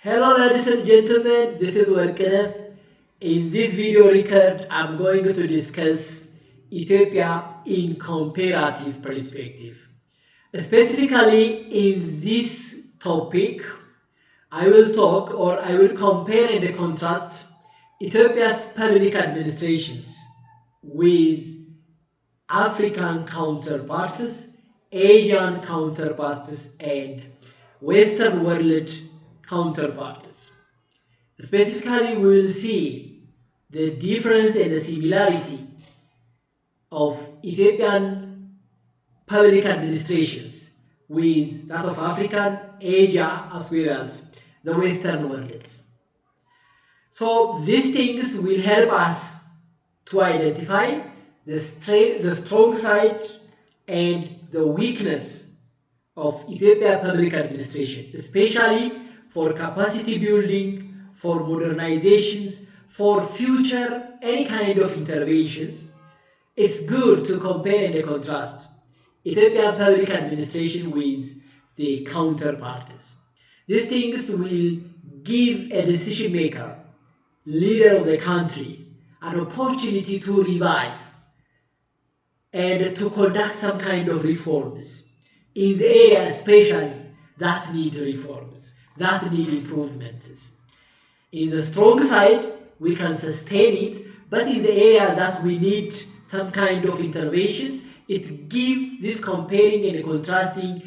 Hello ladies and gentlemen, this is Werkene. In this video record, I'm going to discuss Ethiopia in comparative perspective. Specifically in this topic, I will talk or I will compare and contrast Ethiopia's public administrations with African counterparts, Asian counterparts, and Western world counterparts. Specifically, we will see the difference and the similarity of Ethiopian public administrations with that of African, Asia, as well as the Western worlds. So these things will help us to identify the strong side and the weakness of Ethiopia public administration, especially for capacity building, for modernizations, for future any kind of interventions. It's good to compare and contrast Ethiopian public administration with the counterparts. These things will give a decision maker, leader of the countries, an opportunity to revise and to conduct some kind of reforms in the area especially that need reforms, that need improvements. In the strong side, we can sustain it, but in the area that we need some kind of interventions, it gives this comparing and contrasting,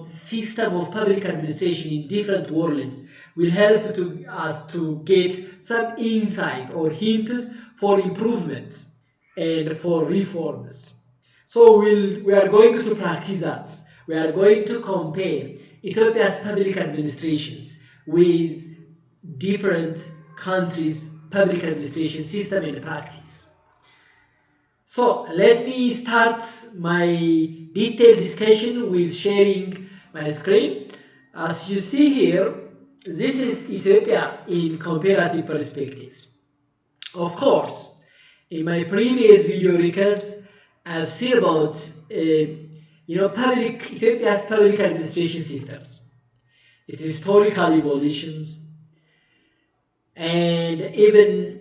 system of public administration in different worlds will help to us to get some insight or hints for improvements and for reforms. So we are going to practice that. We are going to compare Ethiopia's public administrations with different countries' public administration system and practice. So let me start my detailed discussion with sharing my screen. As you see here, this is Ethiopia in comparative perspectives. Of course, in my previous video records, I've seen about Ethiopia's public administration systems, its historical evolutions, and even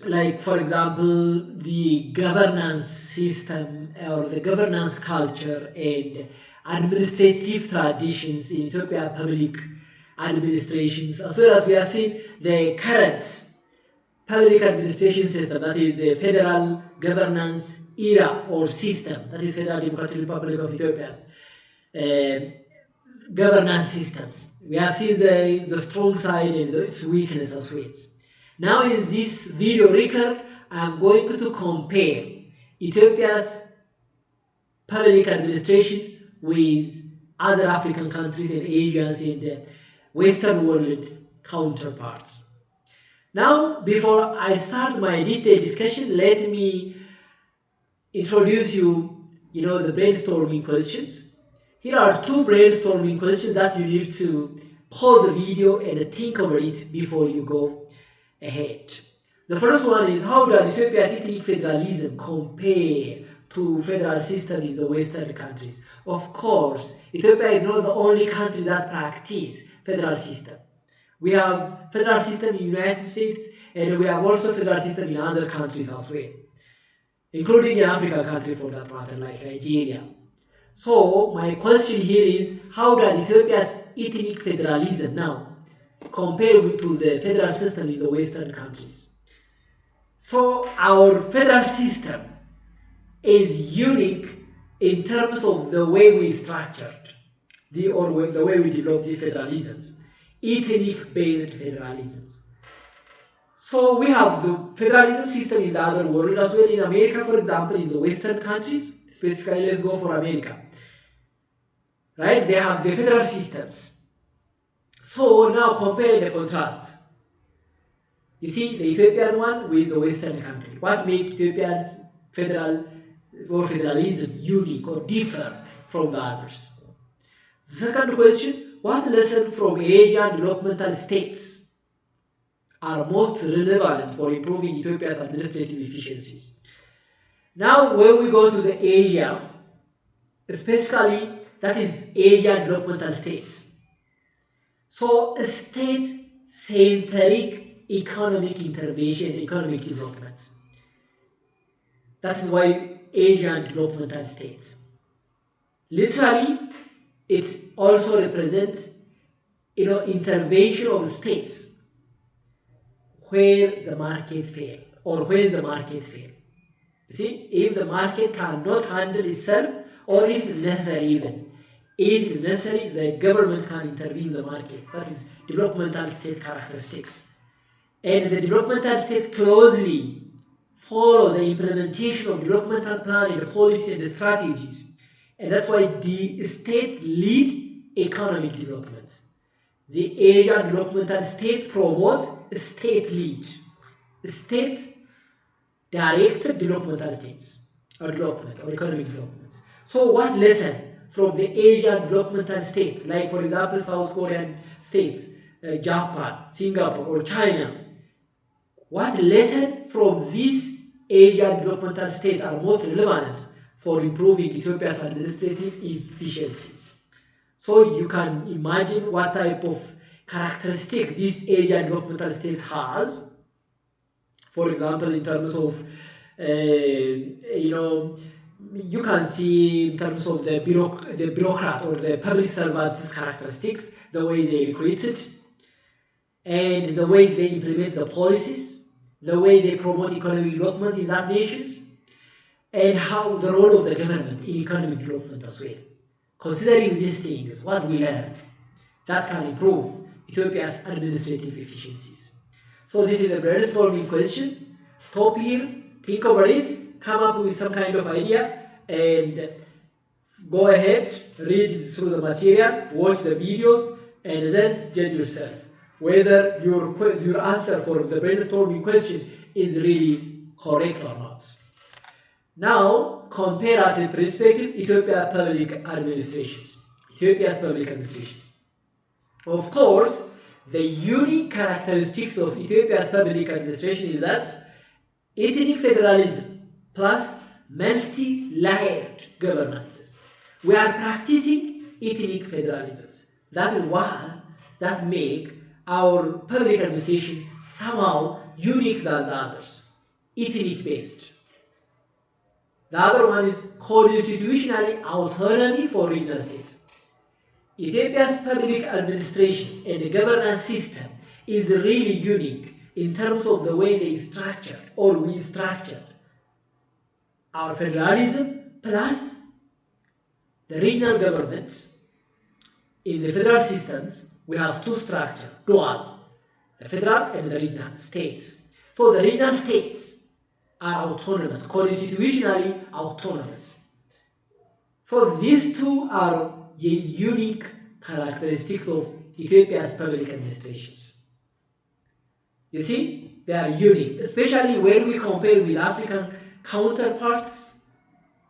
like for example the governance system or the governance culture and administrative traditions in Ethiopia public administrations, as well as we have seen the current public administration system, that is the federal governance era or system, that is Federal Democratic Republic of Ethiopia's governance systems. We have seen the strong side and its weakness as well. Now in this video record, I'm going to compare Ethiopia's public administration with other African countries and Asians and Western world counterparts. Now, before I start my detailed discussion, let me introduce the brainstorming questions. Here are two brainstorming questions that you need to pause the video and think over it before you go ahead. The first one is, how does Ethiopia's ethnic federalism compare to federal system in the Western countries? Of course, Ethiopia is not the only country that practice federal system. We have federal system in the United States, and we have also federal system in other countries as well, including in African country for that matter, like Nigeria. So my question here is, how does Ethiopia's ethnic federalism now compare to the federal system in the Western countries? So our federal system is unique in terms of the way we structured the way we developed the federalisms, ethnic-based federalisms. So we have the federalism system in the other world as well. In America, for example, in the Western countries, specifically let's go for America, right? They have the federal systems. So now compare the contrasts. You see the Ethiopian one with the Western country. What makes Ethiopia's federalism unique or different from the others? The second question, what lessons from Asian developmental states are most relevant for improving Ethiopia's administrative efficiencies? Now, when we go to the Asia, especially that is Asian developmental states. So state-centric economic intervention, economic development. That is why Asian developmental states. Literally, it also represents intervention of states where the market fail or when the market fail. You see, if the market cannot handle itself, or if it is necessary even, if it is necessary, the government can intervene in the market. That is developmental state characteristics. And the developmental state closely follow the implementation of developmental plan and the policy and the strategies. And that's why the state lead economic development. The Asian developmental state promotes state lead, state directed developmental states or development or economic development. So what lesson from the Asian developmental state, like for example South Korean states, Japan, Singapore or China, what lesson from these Asian developmental states are most relevant for improving Ethiopia's administrative efficiencies? So you can imagine what type of characteristic this Asian developmental state has. For example, in terms of, you can see in terms of the bureaucrat or the public servant's characteristics, the way they recruited, and the way they implement the policies, the way they promote economic development in that nations, and how the role of the government in economic development as well. Considering these things, what we learn that can improve Ethiopia's administrative efficiencies. So this is a brainstorming question. Stop here, think over it, come up with some kind of idea, and go ahead, read through the material, watch the videos, and then judge yourself whether your answer for the brainstorming question is really correct or not. Now, comparative perspective, Ethiopia's public administrations. Ethiopia's public administrations. Of course, the unique characteristics of Ethiopia's public administration is that ethnic federalism plus multi-layered governances. We are practicing ethnic federalisms. That is why that make our public administration somehow unique than the others, ethnic based. The other one is constitutionally autonomy for regional states. Ethiopia's public administration and the governance system is really unique in terms of the way they structure or we structure our federalism plus the regional governments. In the federal systems, we have two structures, dual, the federal and the regional states. So the regional states are autonomous, constitutionally autonomous. So these two are the unique characteristics of Ethiopia's public administrations. You see, they are unique, especially when we compare with African counterparts.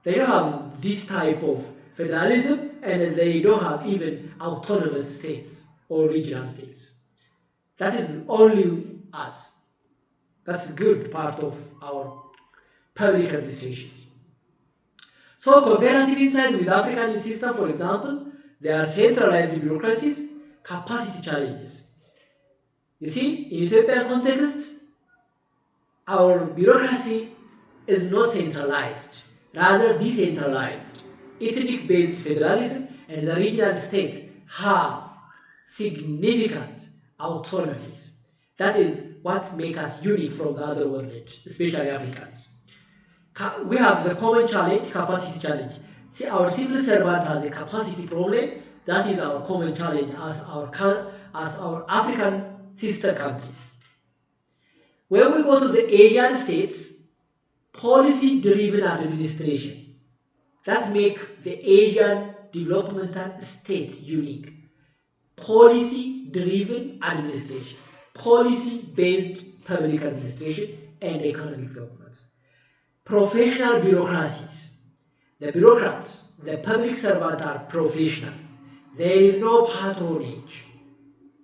They don't have this type of federalism and they don't have even autonomous states or regional states. That is only us. That's a good part of our public administrations. So comparative insight with African system, for example, they are centralized bureaucracies, capacity challenges. You see, in Ethiopian context, our bureaucracy is not centralized, rather decentralized. Ethnic-based federalism and the regional states have significant autonomies. That is what makes us unique from the other world, especially Africans. We have the common challenge, capacity challenge. See, our civil servant has a capacity problem. That is our common challenge as our African sister countries. When we go to the Asian states, policy-driven administration. That makes the Asian developmental state unique. Policy-driven administration, policy-based public administration, and economic development. Professional bureaucracies. The bureaucrats, the public servants are professionals. There is no patronage.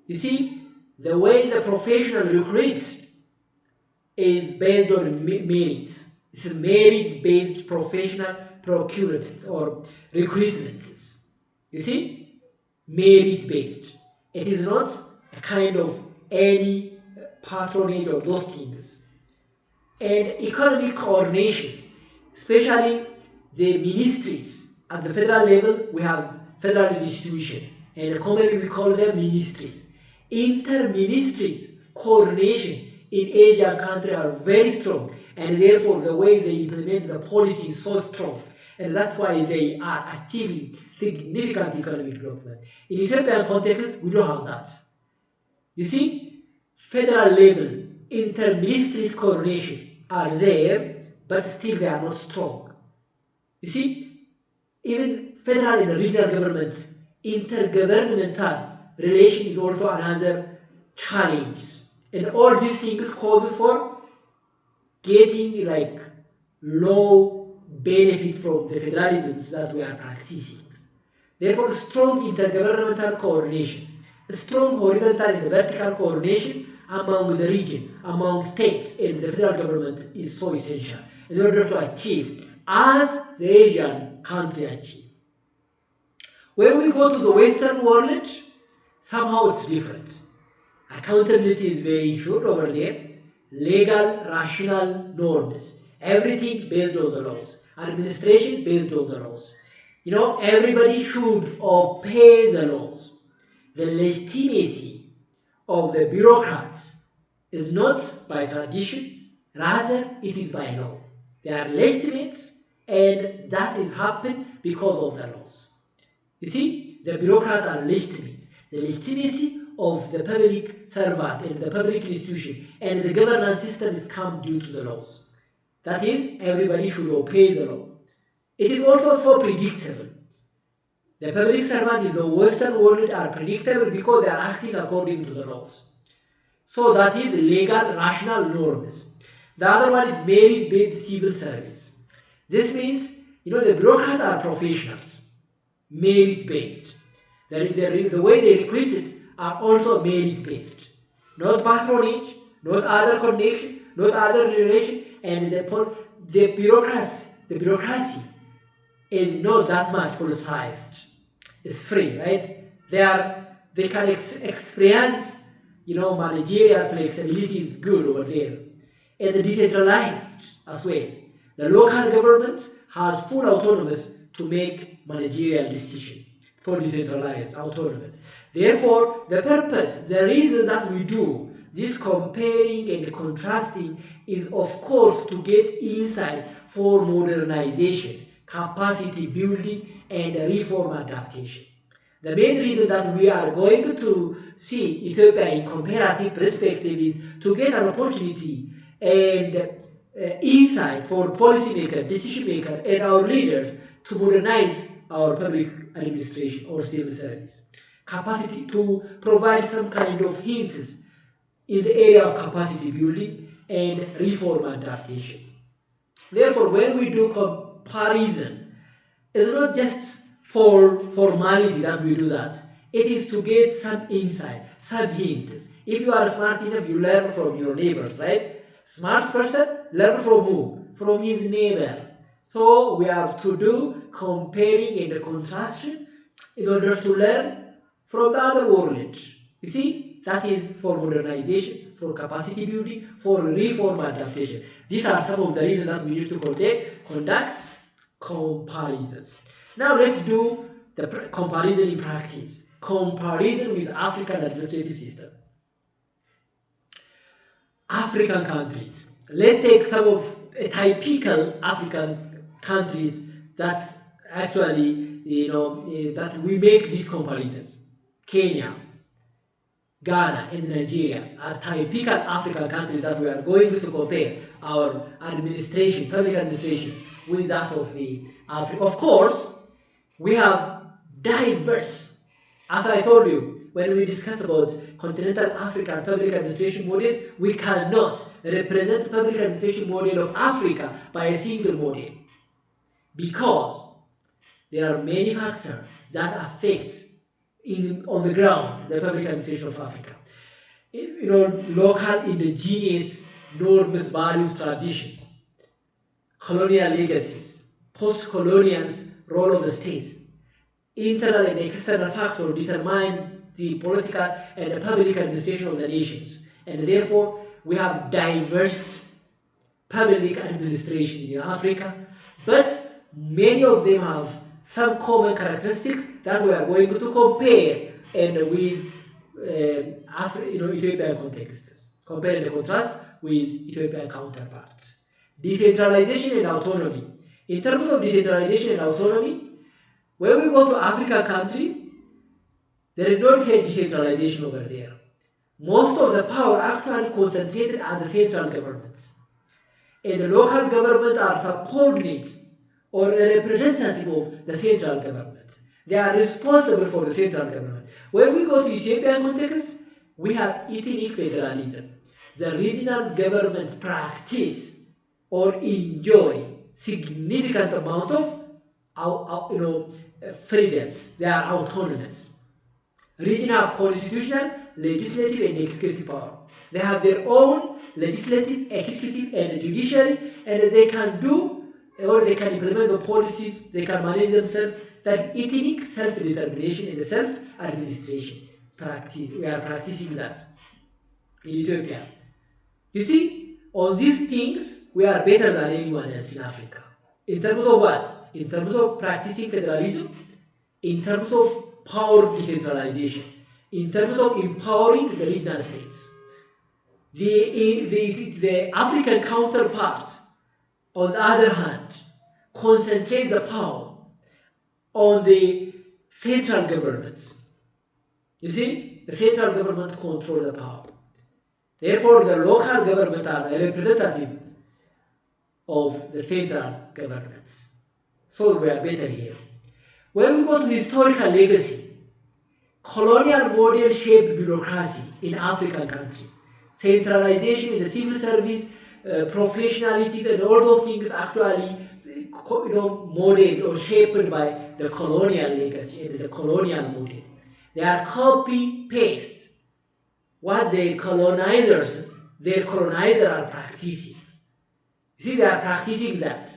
You see, the way the professional recruits is based on merit. It's a merit-based professional procurement or recruitments. You see, merit-based. It is not a kind of any patronage of those things. And economic coordinations, especially the ministries at the federal level, we have federal institutions, and commonly we call them ministries. Inter-ministries coordination in Asian countries are very strong, and therefore the way they implement the policy is so strong, and that's why they are achieving significant economic development. In Ethiopian context, we don't have that. You see, federal level inter-ministries coordination are there, but still they are not strong. You see, even federal and regional governments, intergovernmental relation is also another challenge. And all these things call for getting like low benefit from the federalisms that we are practicing. Therefore, strong intergovernmental coordination, strong horizontal and vertical coordination among the region, among states and the federal government is so essential in order to achieve as the Asian country achieve. When we go to the Western world, somehow it's different. Accountability is very ensured over there. Legal, rational norms. Everything based on the laws. Administration based on the laws. You know, everybody should obey the laws. The legitimacy of the bureaucrats is not by tradition, rather it is by law. They are legitimate, and that is happened because of the laws. You see, the bureaucrats are legitimate. The legitimacy of the public servant and the public institution and the governance system is come due to the laws. That is, everybody should obey the law. It is also so predictable. The public servant in the Western world are predictable because they are acting according to the laws. So that is legal, rational norms. The other one is merit-based civil service. This means, you know, the bureaucrats are professionals, merit-based. The way they recruit it are also merit-based. Not patronage, not other connection, not other relation, and the bureaucracy is not that much politicized. It's free, right? They can experience, you know, managerial flexibility is good over there, and decentralized as well. The local government has full autonomy to make managerial decisions for decentralized autonomous. Therefore, the purpose, the reason that we do this comparing and contrasting is, of course, to get insight for modernization, capacity building, and reform adaptation. The main reason that we are going to see Ethiopia in comparative perspective is to get an opportunity and insight for policymakers, decision makers, and our leaders to modernize our public administration or civil service. Capacity to provide some kind of hints in the area of capacity building and reform adaptation. Therefore, when we do comparison, it's not just for formality that we do that. It is to get some insight, some hints. If you are smart enough, you learn from your neighbors, right? Smart person, learn from who? From his neighbor. So we have to do comparing and contrasting in order to learn from the other world. You see, that is for modernization, for capacity building, for reform adaptation. These are some of the reasons that we need to conduct comparisons. Now let's do the comparison in practice. Comparison with African administrative system. African countries. Let's take some of typical African countries that actually, you know, that we make these comparisons. Kenya, Ghana, and Nigeria are typical African countries that we are going to compare our administration, public administration, with that of the Africa. Of course, we have diverse, as I told you, when we discuss about continental African public administration models, we cannot represent public administration model of Africa by a single model because there are many factors that affect on the ground the public administration of Africa. You know, local indigenous norms, values, traditions, colonial legacies, post-colonial role of the states, internal and external factors determine the political and the public administration of the nations. And therefore, we have diverse public administration in Africa, but many of them have some common characteristics that we are going to compare and with Ethiopian contexts, compare and contrast with Ethiopian counterparts. Decentralization and autonomy. In terms of decentralization and autonomy, when we go to African country, there is no decentralization over there. Most of the power actually concentrated at the central governments. And the local government are subordinate or a representative of the central government. They are responsible for the central government. When we go to Ethiopian context, we have ethnic federalism. The regional government practice or enjoy significant amount of freedoms. They are autonomous. Regions have constitutional, legislative, and executive power. They have their own legislative, executive, and judiciary, and they can do or they can implement the policies, they can manage themselves. That ethnic self-determination and self-administration practice. We are practicing that in Ethiopia. You see, on these things, we are better than anyone else in Africa. In terms of what? In terms of practicing federalism, in terms of power decentralization, in terms of empowering the regional states. The African counterpart, on the other hand, concentrates the power on the central governments. You see, the central government controls the power. Therefore, the local government are a representative of the central governments. So we are better here. When we go to the historical legacy, colonial model shaped bureaucracy in African countries. Centralization in the civil service, professionalities, and all those things actually modeled or shaped by the colonial legacy and the colonial model. They are copy-paste what their colonizers are practicing. You see, they are practicing that.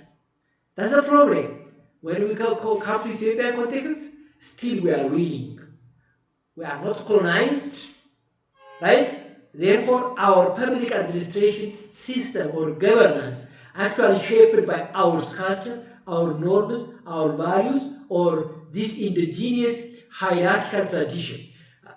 That's the problem. When we come to Ethiopian context, still we are winning. We are not colonized, right? Therefore, our public administration system or governance actually shaped by our culture, our norms, our values, or this indigenous hierarchical tradition.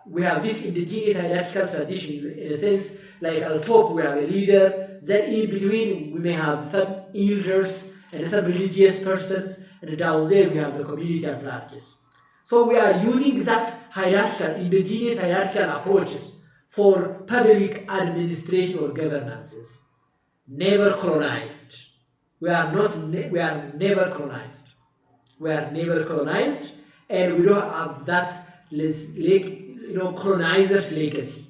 We have this indigenous hierarchical tradition in a sense, like at the top we have a leader, then in between we may have some elders and some religious persons, and down there we have the community at large. So we are using that hierarchical, indigenous hierarchical approaches for public administration or governances. Never colonized. We are never colonized. We are never colonized, and we don't have that colonizer's legacy.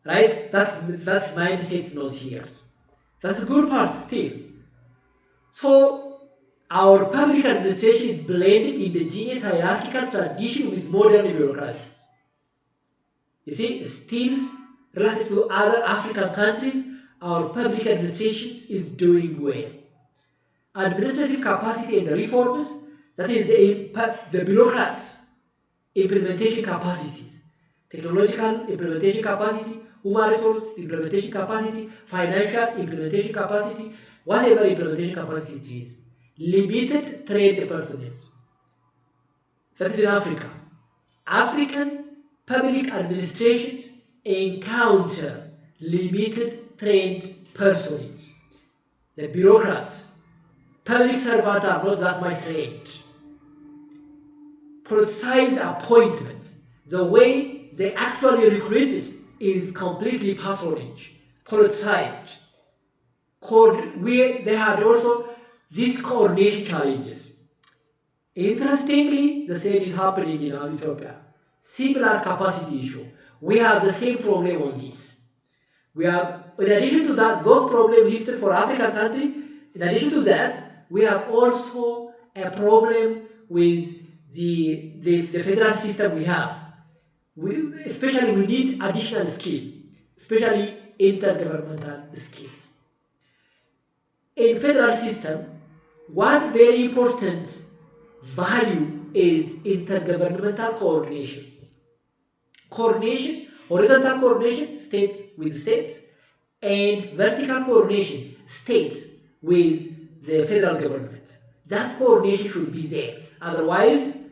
Right? That's mindset not here. That's a good part still. So our public administration is blended indigenous hierarchical tradition with modern bureaucracies. You see, still relative to other African countries, our public administration is doing well. Administrative capacity and reforms, that is the bureaucrats' implementation capacities, technological implementation capacity, human resource implementation capacity, financial implementation capacity, whatever implementation capacity it is. Limited trained personnel. That is in Africa. African public administrations encounter limited trained personnel. The bureaucrats, public servants are not that much trained. Politicized appointments, the way they actually recruited is completely patronage, politicized. They had also these coordination challenges. Interestingly, the same is happening in Ethiopia. Similar capacity issue. We have the same problem on this. We have, in addition to that, those problems listed for African country, in addition to that, we have also a problem with the federal system we have. Especially we need additional skill, especially intergovernmental skills. In federal system, one very important value is intergovernmental coordination. Coordination, horizontal coordination, states with states, and vertical coordination, states with the federal government. That coordination should be there. Otherwise,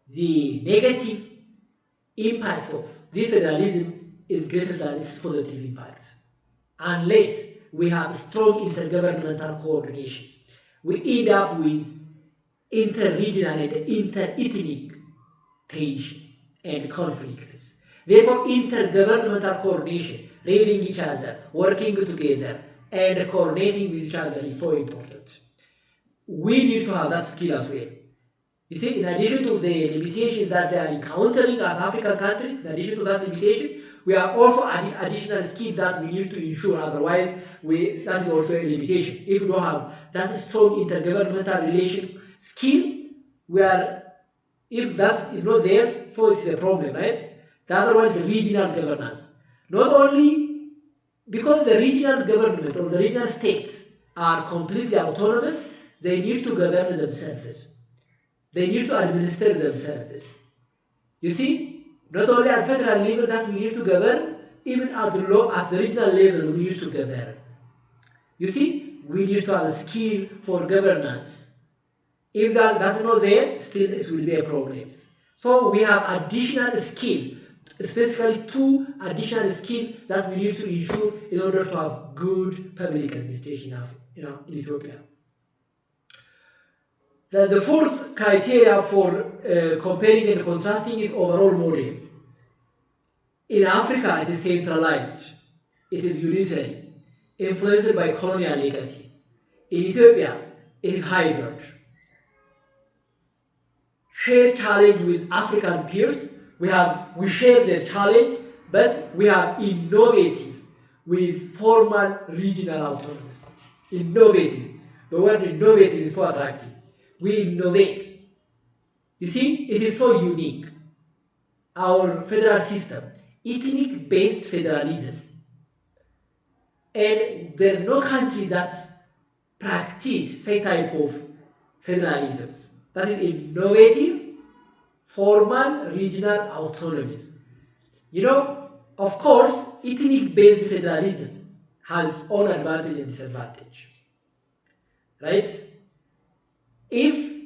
the negative impact of this federalism is greater than its positive impact. Unless we have strong intergovernmental coordination, we end up with inter-regional and inter-ethnic tension and conflicts. Therefore, intergovernmental coordination, reading each other, working together, and coordinating with each other is so important. We need to have that skill as well. You see, in addition to the limitations that they are encountering as African countries, in addition to that limitation, we are also adding additional skills that we need to ensure. Otherwise, that is also a limitation. If we don't have that strong intergovernmental relation skill, if that is not there, so it's a problem, right? The other one is regional governance. Not only because the regional government or the regional states are completely autonomous, they need to govern themselves. They need to administer themselves. You see, not only at federal level that we need to govern, even at the regional level we need to govern. You see, we need to have a skill for governance. If that's not there, still it will be a problem. So we have additional skill, specifically 2 additional skills that we need to ensure in order to have good public administration in Ethiopia. The 4th criteria for comparing and contrasting is overall model. In Africa, it is centralized. It is unitary, influenced by colonial legacy. In Ethiopia, it is hybrid. Share challenge with African peers. We share the challenge, but we are innovative with formal regional autonomies. Innovative. The word innovative is so attractive. We innovate. You see, it is so unique. Our federal system, ethnic-based federalism. And there is no country that practices such type of federalisms. That is innovative, formal regional autonomies. Of course, ethnic-based federalism has own advantage and disadvantage. Right? If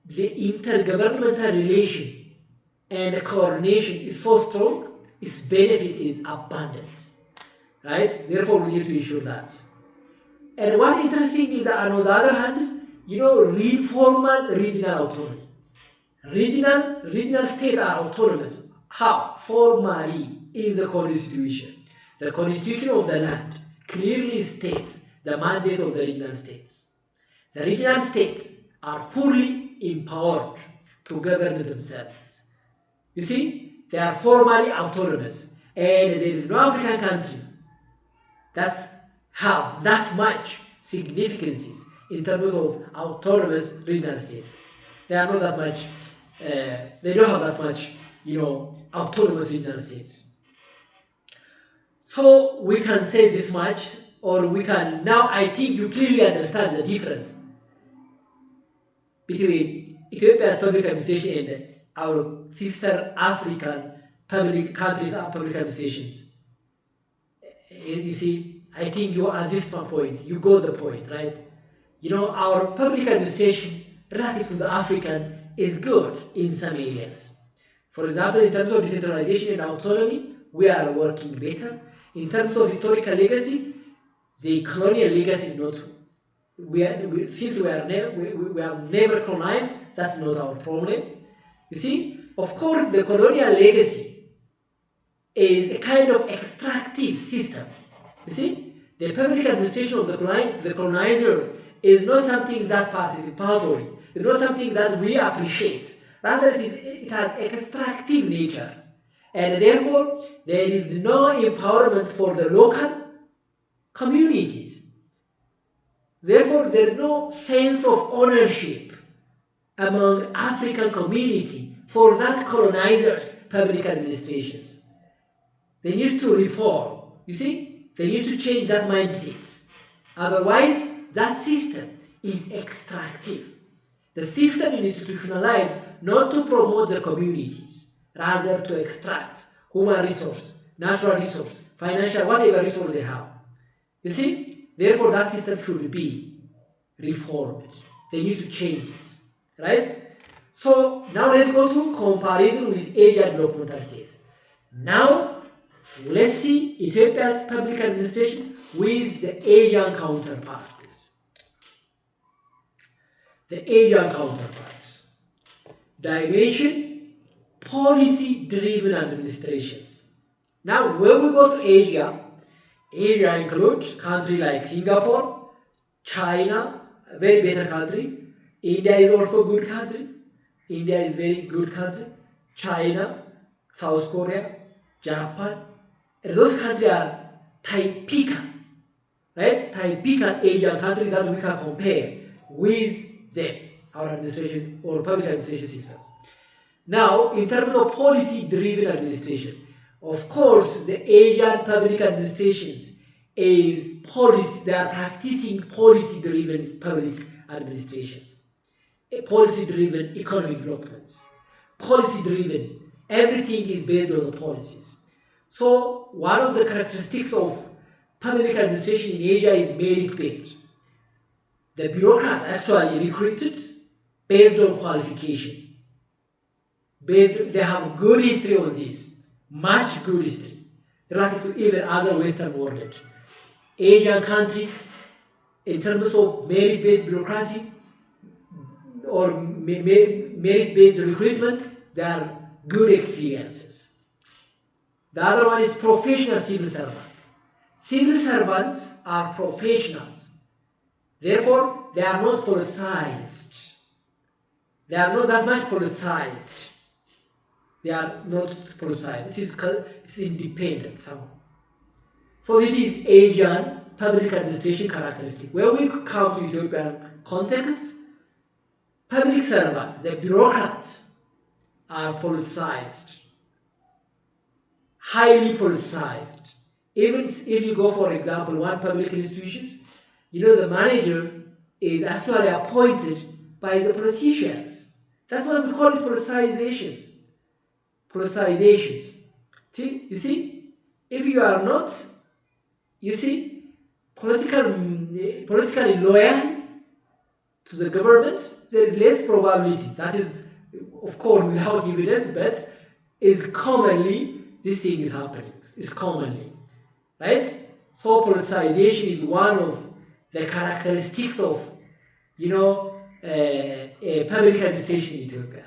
the intergovernmental relation and coordination is so strong, its benefit is abundant. Right? Therefore, we need to ensure that. And what interesting is that on the other hand, informal regional autonomy. Regional states are autonomous. How? Formally in the constitution. The constitution of the land clearly states the mandate of the regional states. The regional states are fully empowered to govern themselves. You see, they are formally autonomous, and there is no African country that have that much significance in terms of autonomous regional states. They are not that much. They don't have that much, autonomous regional states. So we can say this much, or we can now. I think you clearly understand the difference between Ethiopia's public administration and our sister African countries' public administrations. You see, I think you are at this point. You got the point, right? Our public administration relative to the African is good in some areas. For example, in terms of decentralization and autonomy, we are working better. In terms of historical legacy, the colonial legacy is not. Since we have never colonized, that's not our problem. You see, of course, the colonial legacy is a kind of extractive system. You see, the public administration of the colonizer is not something that participatory. It's not something that we appreciate. Rather, it has extractive nature. And therefore, there is no empowerment for the local communities. Therefore, there is no sense of ownership among African community for that colonizers' public administrations. They need to reform. You see, they need to change that mindset. Otherwise, that system is extractive. The system is institutionalized not to promote the communities, rather to extract human resource, natural resource, financial, whatever resource they have. You see? Therefore, that system should be reformed. They need to change it. Right? So now let's go to comparison with Asia developmental states. Now let's see Ethiopia's public administration with the Asian counterparts. The Asian counterparts. Dimension, policy-driven administrations. Now when we go to Asia, Asia includes countries like Singapore, China, a very better country. India is also a good country. India is very good country. China, South Korea, Japan. And those countries are typical, right? Typical Asian countries that we can compare with them, our administration or public administration systems. Now, in terms of policy-driven administration, of course, the Asian public administrations they are practicing policy-driven public administrations, policy-driven economic developments, policy-driven, everything is based on the policies. So, one of the characteristics of public administration in Asia is merit-based. The bureaucrats actually recruited based on qualifications. They have good history on this, much good history, relative to even other Western world. Asian countries, in terms of merit-based bureaucracy or merit-based recruitment, they are good experiences. The other one is professional civil servants. Civil servants are professionals. Therefore, they are not politicized. They are not that much politicized. They are not politicized. It's independent somehow. So this is Asian public administration characteristic. When we come to Ethiopian context, public servants, the bureaucrats, are politicized, highly politicized. Even if you go, for example, one public institutions, the manager is actually appointed by the politicians. That's why we call it politicizations. Politicizations. See, you see, if you are not, politically loyal to the government, there is less probability. That is, of course, without evidence, but this thing is happening. It's commonly, right? So politicization is one of the characteristics of, public administration in Ethiopia.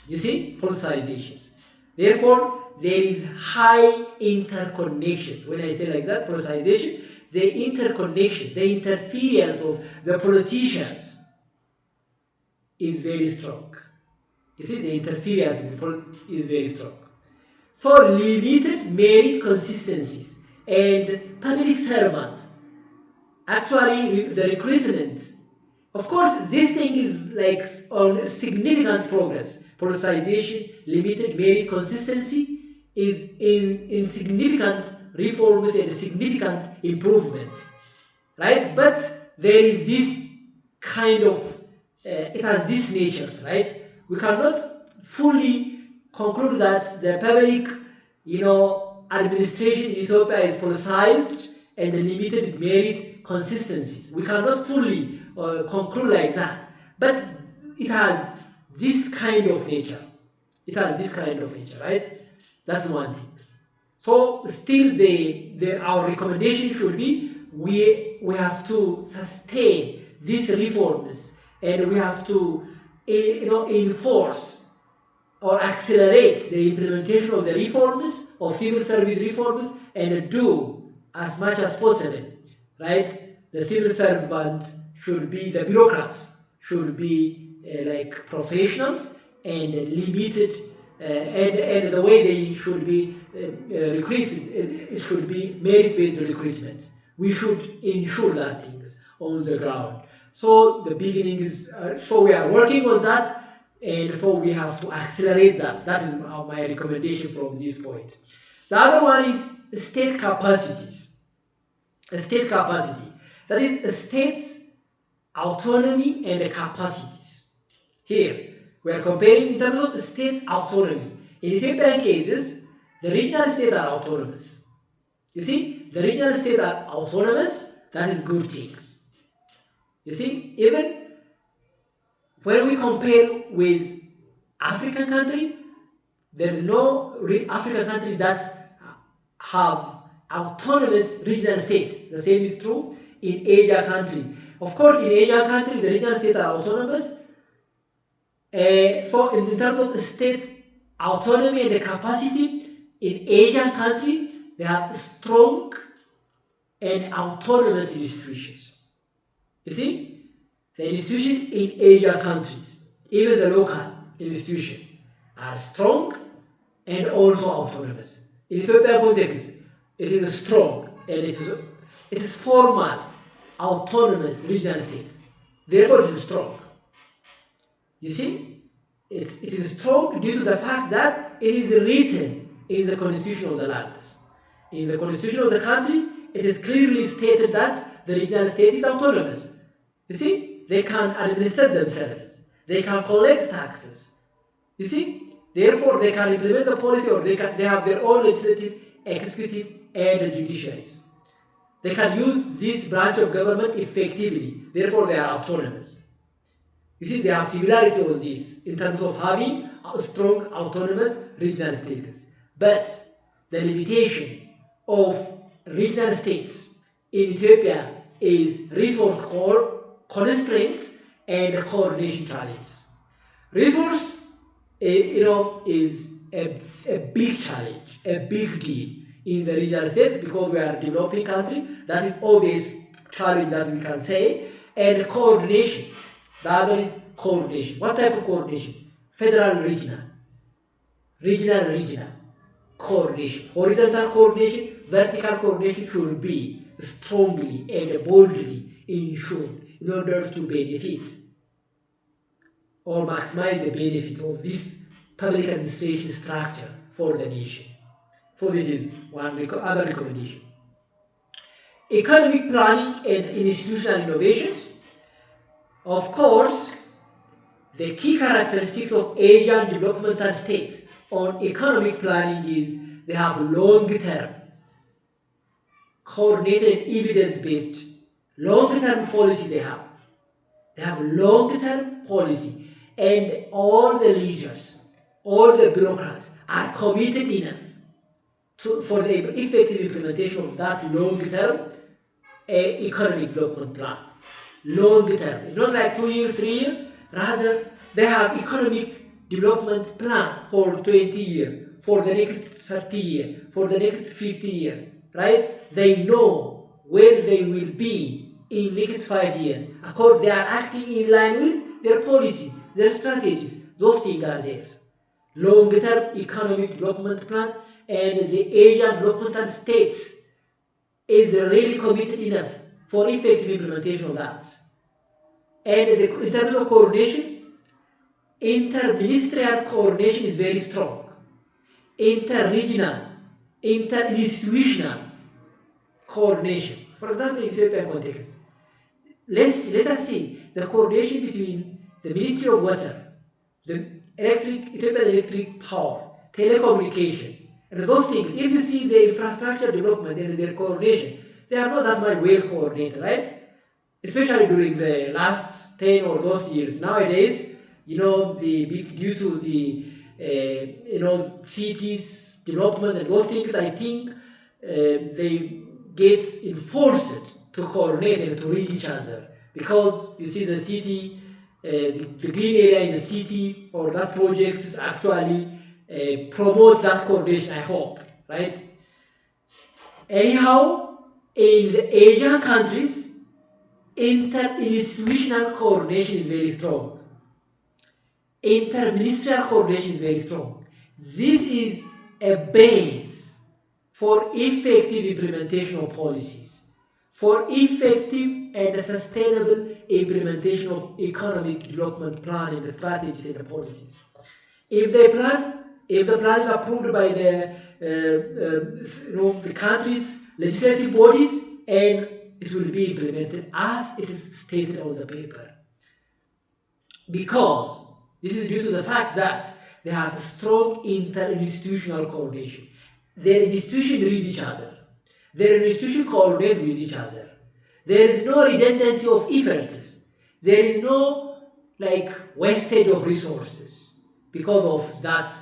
You see, politicizations. Therefore, there is high interconnections. When I say like that, politicization, the interconnection, the interference of the politicians is very strong. You see, the interference is very strong. So, limited merit consistencies and public servants, actually the recruitment. Of course, this thing is like on significant progress. Politicization, limited merit consistency is in significant reforms and significant improvements, right? But there is this kind of, it has this nature, right? We cannot fully conclude that the public, administration in Ethiopia is politicized and limited merit consistencies. We cannot fully conclude like that, but it has this kind of nature. It has this kind of nature, right? That's one thing. So still, our recommendation should be we have to sustain these reforms and we have to enforce or accelerate the implementation of the reforms, of civil service reforms, and do as much as possible, right? The civil servants should be, the bureaucrats should be like professionals and limited, and the way they should be recruited, it should be merit-based recruitment. We should ensure that things on the ground. So the beginning is, so we are working on that, and so we have to accelerate that. That is my recommendation from this point. The other one is state capacities. A state capacity. That is, states autonomy and capacities. Here, we are comparing in terms of state autonomy. In Ethiopian cases, the regional states are autonomous. You see, the regional states are autonomous, that is good things. You see, even when we compare with African country, there is no African countries that have autonomous regional states. The same is true in Asia country. Of course, in Asian countries, the regional states are autonomous. So in terms of state autonomy and the capacity, in Asian countries, they have strong and autonomous institutions. You see, the institutions in Asian countries, even the local institutions, are strong and also autonomous. In Ethiopian context, it is strong and it is formal, autonomous regional states. Therefore, it is strong. You see, it is strong due to the fact that it is written in the constitution of the lands. In the constitution of the country, it is clearly stated that the regional state is autonomous. You see, they can administer themselves. They can collect taxes. You see, therefore they can implement the policy, or they have their own legislative, executive, and judiciaries. They can use this branch of government effectively. Therefore, they are autonomous. You see, they have similarity on this in terms of having a strong autonomous regional status. But the limitation of regional states in Ethiopia is resource constraints and coordination challenges. Resource, is a big challenge, a big deal in the regional states because we are a developing country. That is obvious challenge that we can say. And coordination. The other is coordination. What type of coordination? Federal, regional. Regional. Coordination. Horizontal coordination, vertical coordination should be strongly and boldly ensured in order to benefit or maximize the benefit of this public administration structure for the nation. So this is one other recommendation. Economic planning and institutional innovations. Of course, the key characteristics of Asian developmental states on economic planning is they have long-term, coordinated and evidence-based, long-term policy they have. They have long-term policy, and all the leaders, all the bureaucrats are committed enough for the effective implementation of that long-term economic development plan. Long-term. It's not like 2 years, 3 years. Rather, they have economic development plan for 20 years, for the next 30 years, for the next 50 years, right? They know where they will be in next 5 years. They are acting in line with their policies, their strategies. Those things are theirs. Long-term economic development plan, and the Asian developmental states is really committed enough for effective implementation of that. And in terms of coordination, inter-ministerial coordination is very strong. Inter-regional, inter-institutional coordination. For example, in Ethiopian context, let us see the coordination between the Ministry of Water, the Ethiopian electric power, telecommunication, and those things. If you see the infrastructure development and their coordination, they are not that much well coordinated, right? Especially during the last 10 or those years. Nowadays, due to the cities development and those things, I think they get enforced to coordinate and to read each other, because you see the city, the green area in the city or that project is actually promote that coordination, I hope, right? Anyhow, in the Asian countries, inter-institutional coordination is very strong. Inter-ministerial coordination is very strong. This is a base for effective implementation of policies, for effective and sustainable implementation of economic development plan and the strategies and the policies. If the plan is approved by the country's legislative bodies and it will be implemented as it is stated on the paper. Because this is due to the fact that they have strong interinstitutional coordination. Their institutions read each other. Their institutions coordinate with each other. There is no redundancy of efforts. There is no wastage of resources because of that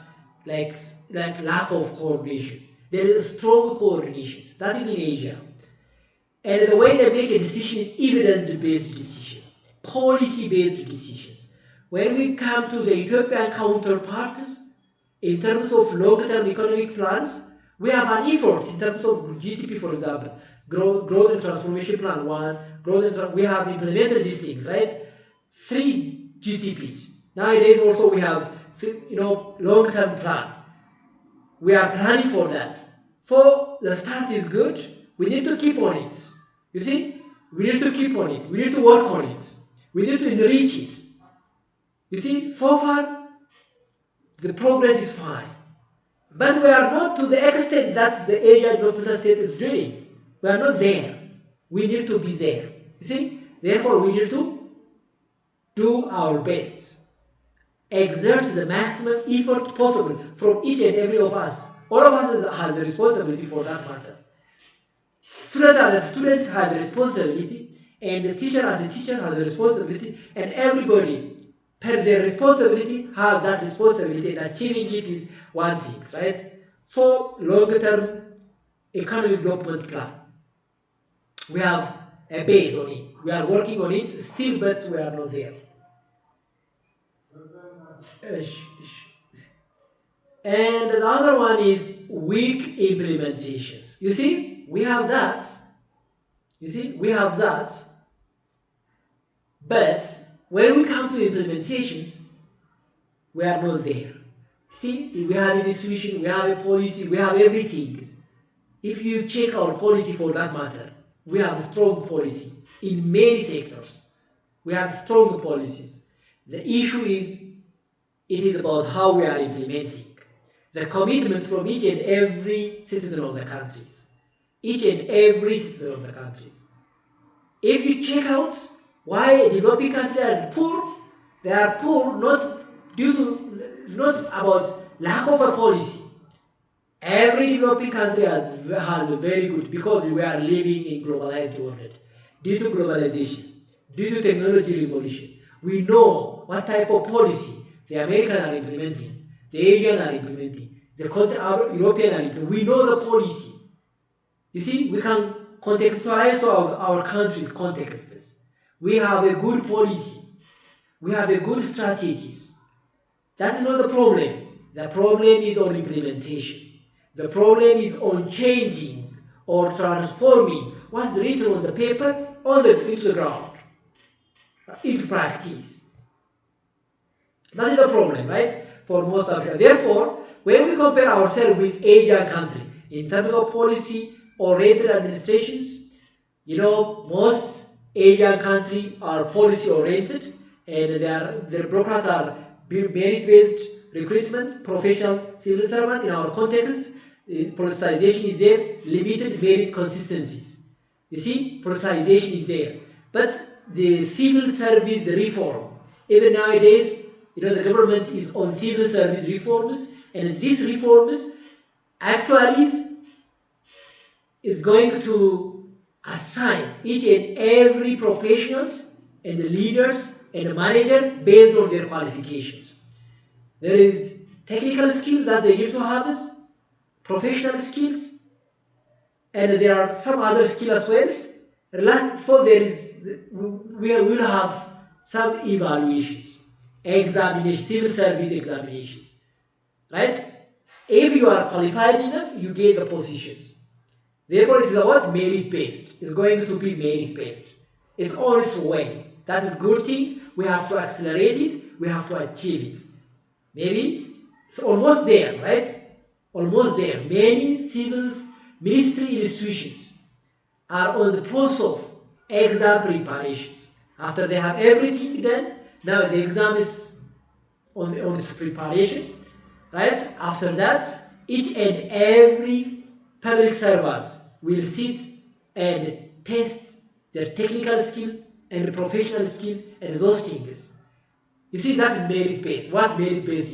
lack of coordination. There is strong coordination. That is in Asia. And the way they make a decision is evidence-based decision, policy-based decisions. When we come to the Ethiopian counterparts, in terms of long-term economic plans, we have an effort in terms of GDP, for example, growth and transformation plan one, we have implemented these things, right? 3 GDPs. Nowadays also we have, long-term plan. We are planning for that. So the start is good. We need to keep on it. You see, we need to keep on it. We need to work on it. We need to enrich it. You see, so far the progress is fine. But we are not to the extent that the Asian development state is doing. We are not there. We need to be there. You see, therefore we need to do our best. Exert the maximum effort possible from each and every of us. All of us has a responsibility for that matter. Student as a student has a responsibility, and the teacher as a teacher has a responsibility, and everybody, per their responsibility, have that responsibility, and achieving it is one thing, right? So, long-term economic development plan. We have a base on it. We are working on it still, but we are not there. And the other one is weak implementations. You see, we have that. But when we come to implementations, we are not there. See, we have an institution, we have a policy, we have everything. If you check our policy for that matter, we have strong policy in many sectors. We have strong policies. The issue is, it is about how we are implementing. The commitment from each and every citizen of the countries. Each and every citizen of the countries. If you check out why developing countries are poor, they are poor not about lack of a policy. Every developing country has a very good, because we are living in globalized world. Due to globalization, due to technology revolution, we know what type of policy the Americans are implementing, the Asian are implementing, the European are implementing. We know the policies. You see, we can contextualize to our country's contexts. We have a good policy. We have a good strategies. That is not the problem. The problem is on implementation. The problem is on changing or transforming what's written on the paper into the ground, into practice. That is the problem, right? For most Africa. Therefore, when we compare ourselves with Asian countries in terms of policy-oriented administrations, most Asian countries are policy-oriented, and their bureaucrats are merit-based recruitment, professional civil servant. In our context, politicization is there, limited merit consistencies. You see, politicization is there. But the civil service reform, even nowadays, the government is on civil service reforms, and these reforms actually is going to assign each and every professionals and the leaders and the manager based on their qualifications. There is technical skills that they need to have, professional skills, and there are some other skills as well. So we will have some evaluations, examinations, civil service examinations, right? If you are qualified enough, you get the positions. Therefore, it is about merit-based. It's going to be merit-based. It's on its way. That is a good thing. We have to accelerate it. We have to achieve it. Maybe it's almost there, right? Almost there. Many civil ministry institutions are on the process of exam preparations. After they have everything done, now the exam is on its preparation, right? After that, each and every public servant will sit and test their technical skill and professional skill and those things. You see, that is merit-based. What merit-based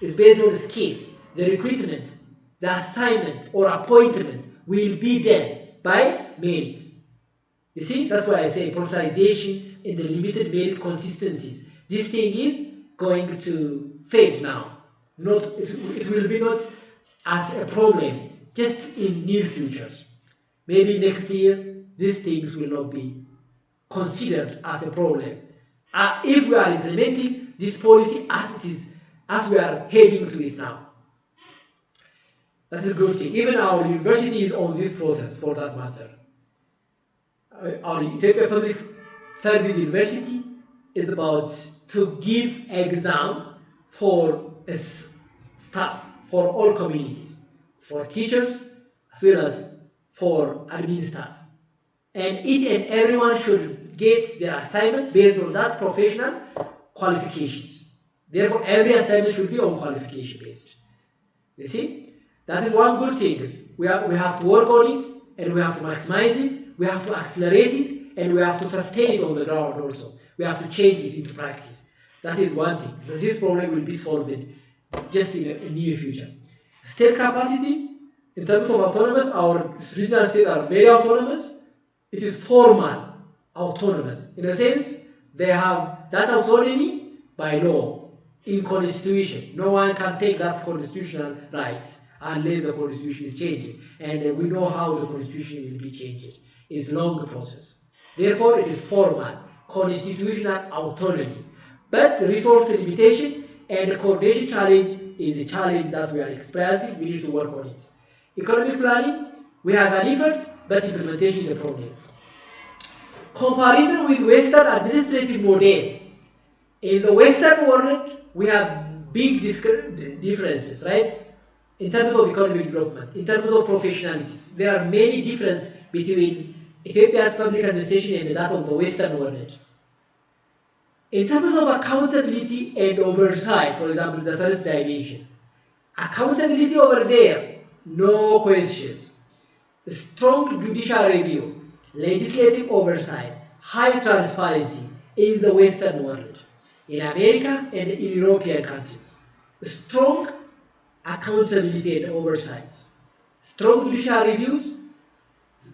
is based on skill. The recruitment, the assignment or appointment will be done by merit. You see, that's why I say politicization in the limited merit consistencies. This thing is going to fade now. It will be not as a problem just in near futures. Maybe next year, these things will not be considered as a problem. If we are implementing this policy as it is, as we are heading to it now. That's a good thing. Even our university is on this process for that matter. Our Ethiopia Public Service University is about to give exam for staff, for all communities, for teachers as well as for admin staff. And each and everyone should get their assignment based on that professional qualifications. Therefore, every assignment should be on qualification based. You see, that is one good thing. We have to work on it, and we have to maximize it. We have to accelerate it, and we have to sustain it on the ground also. We have to change it into practice. That is one thing. But this problem will be solved just in the near future. State capacity, in terms of autonomous, our regional states are very autonomous. It is formal autonomous. In a sense, they have that autonomy by law, in constitution. No one can take that constitutional rights unless the constitution is changed. And we know how the constitution will be changed. It's a long process. Therefore, it is formal, constitutional autonomy. But the resource limitation and the coordination challenge is a challenge that we are experiencing. We need to work on it. Economic planning, we have an effort, but implementation is a problem. Comparison with Western administrative model. In the Western world, we have big differences, right? In terms of economic development, in terms of professionalities, there are many differences between Ethiopia's public administration and that of the Western world. In terms of accountability and oversight, for example, the first dimension, accountability over there, no questions. Strong judicial review, legislative oversight, high transparency in the Western world, in America and in European countries. Strong accountability and oversights, strong judicial reviews,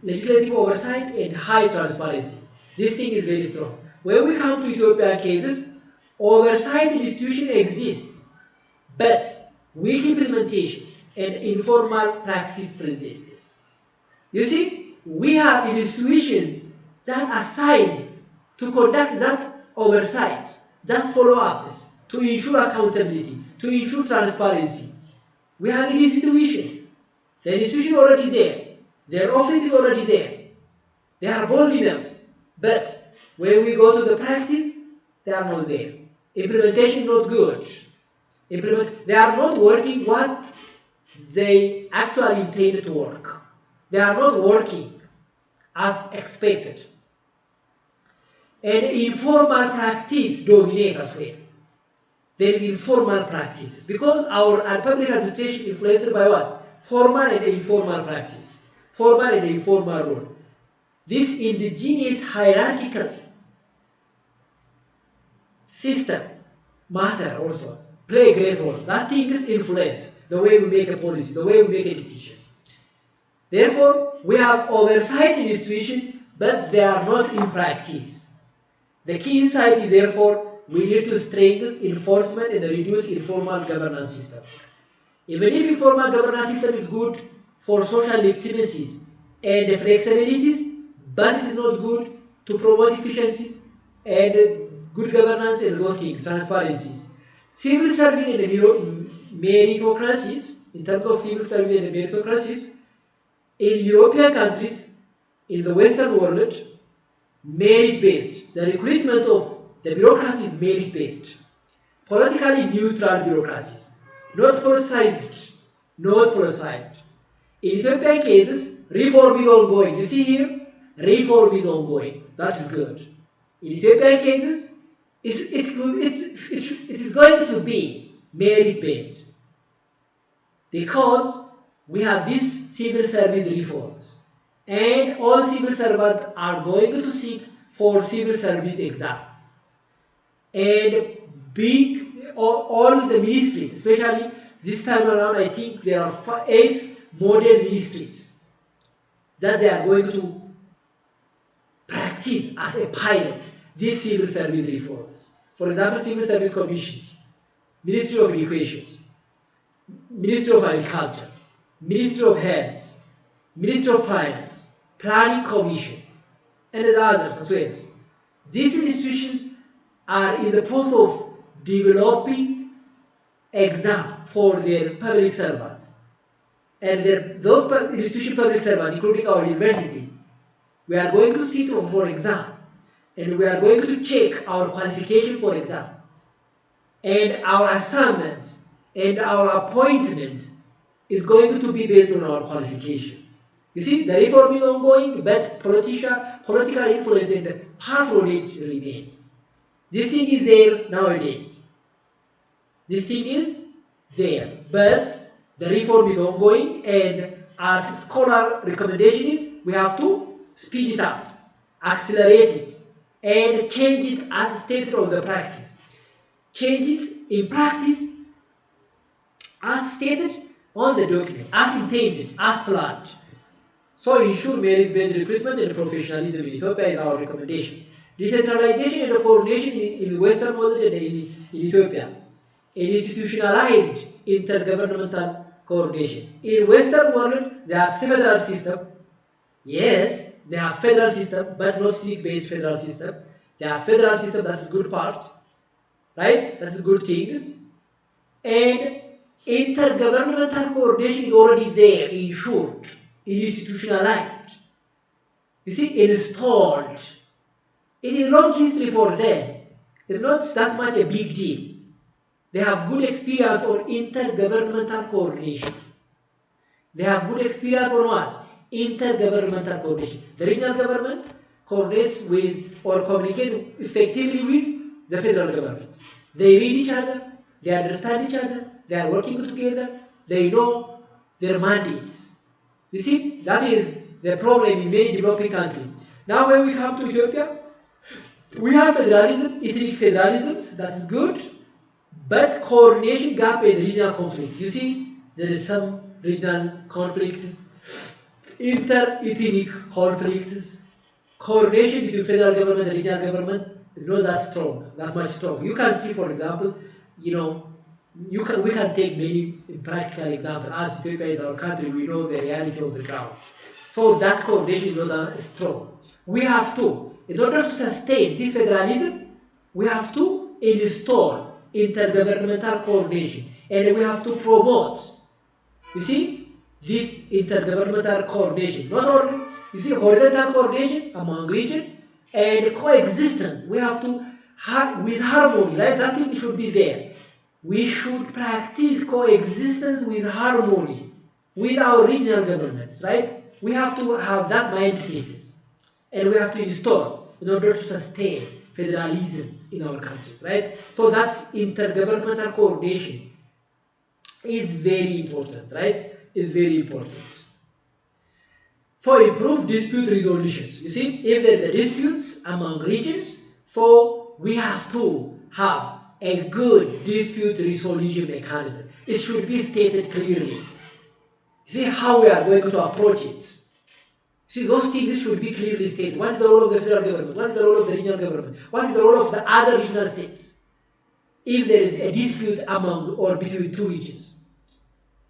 legislative oversight, and high transparency. This thing is very strong. When we come to Ethiopian cases, oversight institution exists, but weak implementations and informal practice persists. You see, we have institutions that are assigned to conduct that oversight, that follow-ups, to ensure accountability, to ensure transparency. We have an institution. The institution is already there. Their office is already there. They are bold enough. But when we go to the practice, they are not there. Implementation is not good. They are not working what they actually intended to work. They are not working as expected. And informal practice dominates as well. There is informal practices because our public administration is influenced by what? Formal and informal practice. Formal and informal role. This indigenous hierarchical system matter also, play a great role. That thing is influence the way we make a policy, the way we make a decision. Therefore, we have oversight in institution, but they are not in practice. The key insight is therefore we need to strengthen enforcement and reduce informal governance systems. Even if informal governance system is good for social legitimacies and flexibilities, but it is not good to promote efficiencies and good governance and those things, transparencies. Civil service and meritocracies, in terms of civil service and meritocracies, in European countries, in the Western world, merit-based. The recruitment of the bureaucracy is merit-based. Politically neutral bureaucracies, not politicized, not politicized. In Ethiopian cases, reform is ongoing. You see here, reform is ongoing. That is good. In Ethiopian cases, it is going to be merit-based because we have these civil service reforms and all civil servants are going to sit for civil service exam. And all the ministries, especially this time around, I think there are 8 modern ministries that they are going to practice as a pilot these civil service reforms. For example, civil service commissions, Ministry of Education, Ministry of Agriculture, Ministry of Health, Ministry of Finance, Planning Commission, and others as well. These institutions are in the process of developing exam for their public servants. And those institution public servants, including our university, we are going to sit for exam, and we are going to check our qualification for exam, and our assignments and our appointment is going to be based on our qualification. You see, the reform is ongoing, but political influence and patronage remain. This thing is there nowadays. This thing is there, but the reform is ongoing, and as scholar recommendation is, we have to speed it up, accelerate it, and change it as stated on the practice. Change it in practice as stated on the document, as intended, as planned. So ensure merit-based recruitment and professionalism in Ethiopia is our recommendation. Decentralization and coordination in the Western world and in Ethiopia. And institutionalized intergovernmental coordination. In Western world, they have federal system. Yes, they have federal system, but not state-based federal system. They have federal system, that's a good part. Right? That's good things. And intergovernmental coordination is already there, ensured, institutionalized. You see, installed. It is long history for them. It's not that much a big deal. They have good experience on intergovernmental coordination. They have good experience on what? Intergovernmental coordination. The regional government coordinates with or communicates effectively with the federal governments. They read each other, they understand each other, they are working together, they know their mandates. You see, that is the problem in many developing countries. Now when we come to Ethiopia, we have federalism, ethnic federalisms, that is good, but coordination gap and regional conflicts. You see, there is some regional conflicts, inter-ethnic conflicts, coordination between federal government and regional government is not that strong, that much strong. You can see, for example, we can take many practical examples. As Ethiopia is our country, we know the reality of the ground. So that coordination is not that strong. We have to, in order to sustain this federalism, we have to install intergovernmental coordination, and we have to promote, you see, this intergovernmental coordination. Not only, you see, horizontal coordination among regions and coexistence. We have to, with harmony, right? That thing should be there. We should practice coexistence with harmony with our regional governments, right? We have to have that mindset, and we have to install in order to sustain federalisms in our countries, right? So that's intergovernmental coordination is very important, right? Is very important. So improve dispute resolutions. You see, if there are disputes among regions, so we have to have a good dispute resolution mechanism. It should be stated clearly. You see how we are going to approach it. See, those things should be clearly stated. What is the role of the federal government? What is the role of the regional government? What is the role of the other regional states? If there is a dispute among or between two regions,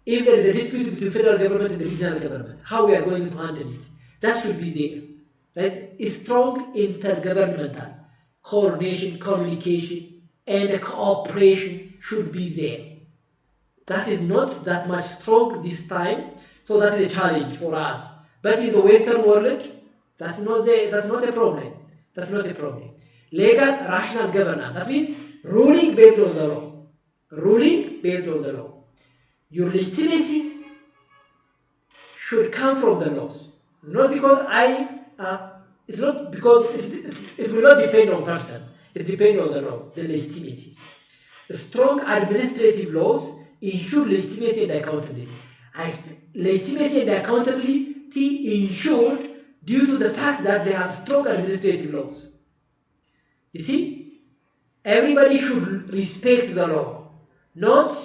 if there is a dispute between federal government and the regional government, how we are going to handle it? That should be there, right? A strong intergovernmental coordination, communication, and cooperation should be there. That is not that much strong this time, so that is a challenge for us. But in the Western world, that's not a problem. That's not a problem. Legal, rational governance. That means ruling based on the law. Ruling based on the law. Your legitimacies should come from the laws. Not because it's not because it will not depend on person. It depends on the law, the legitimacies. Strong administrative laws ensure legitimacy and accountability. Legitimacy and accountability security ensured due to the fact that they have strong administrative laws. You see, everybody should respect the law, not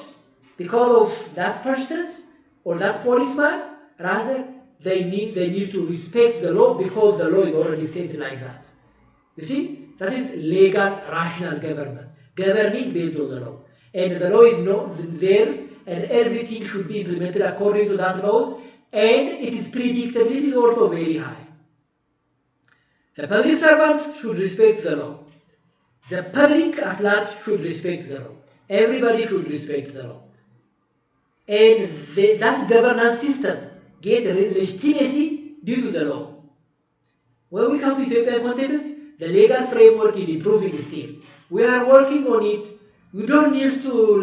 because of that person's or that policeman, rather they need to respect the law because the law is already stated like that. You see, that is legal, rational government, governing based on the law. And the law is not theirs, and everything should be implemented according to that laws, and its predictability is also very high. The public servant should respect the law. The public at large should respect the law. Everybody should respect the law. And that governance system gets legitimacy due to the law. When we come to Ethiopian context, the legal framework is improving still. We are working on it. We don't need to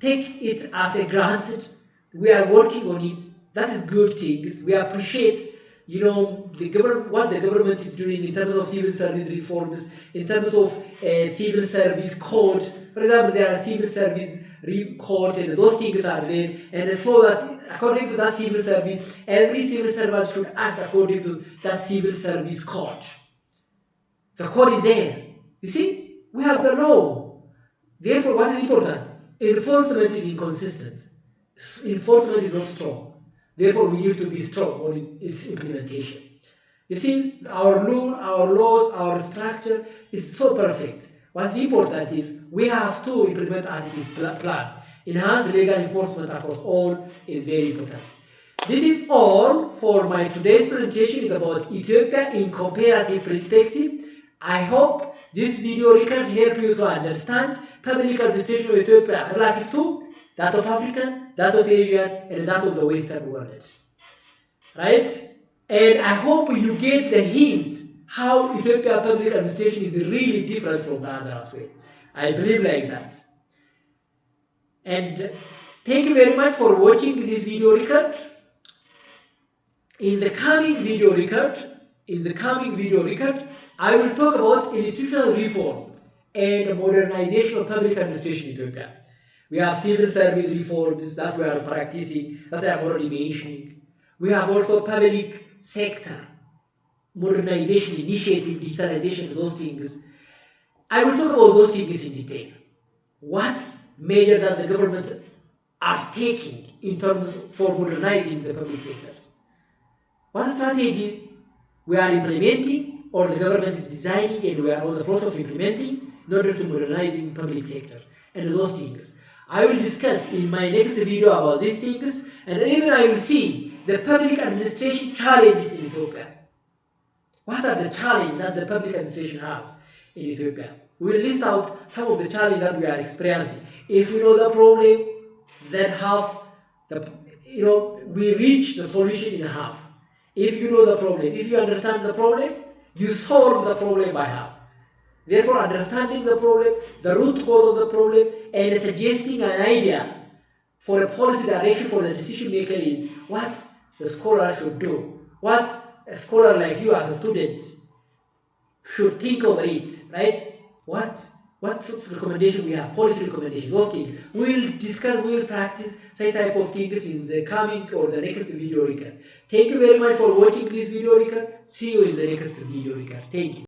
take it as a granted. We are working on it. That is good things. We appreciate, what the government is doing in terms of civil service reforms, in terms of civil service code. For example, there are civil service codes and those things are there. And so that according to that civil service, every civil servant should act according to that civil service code. The code is there. You see, we have the law. Therefore, what is important? Enforcement is inconsistent. Enforcement is not strong. Therefore, we need to be strong on its implementation. You see, our laws, our structure is so perfect. What's important is we have to implement as it is planned. Enhance legal enforcement across all is very important. This is all for my today's presentation. Is about Ethiopia in comparative perspective. I hope this video record help you to understand public administration of Ethiopia relative to that of African, that of Asian, and that of the Western world. Right? And I hope you get the hint how Ethiopia public administration is really different from the other as well. I believe like that. And thank you very much for watching this video record. In the coming video record, I will talk about institutional reform and modernization of public administration in Ethiopia. We have civil service reforms that we are practicing, that I am already mentioning. We have also public sector modernization initiative, digitalization, those things. I will talk about those things in detail. What measures that the government are taking in terms for modernizing the public sectors? What strategy we are implementing or the government is designing and we are on the process of implementing in order to modernize the public sector and those things. I will discuss in my next video about these things, and even I will see the public administration challenges in Ethiopia. What are the challenges that the public administration has in Ethiopia? We will list out some of the challenges that we are experiencing. If we know the problem, then we reach the solution in half. If you know the problem, if you understand the problem, you solve the problem by half. Therefore, understanding the problem, the root cause of the problem, and suggesting an idea for a policy direction for the decision maker is what the scholar should do, what a scholar like you as a student should think over it, right? What sort of recommendation we have, policy recommendation, those things. We will practice such type of things in the coming or the next video record. Thank you very much for watching this video record. See you in the next video record. Thank you.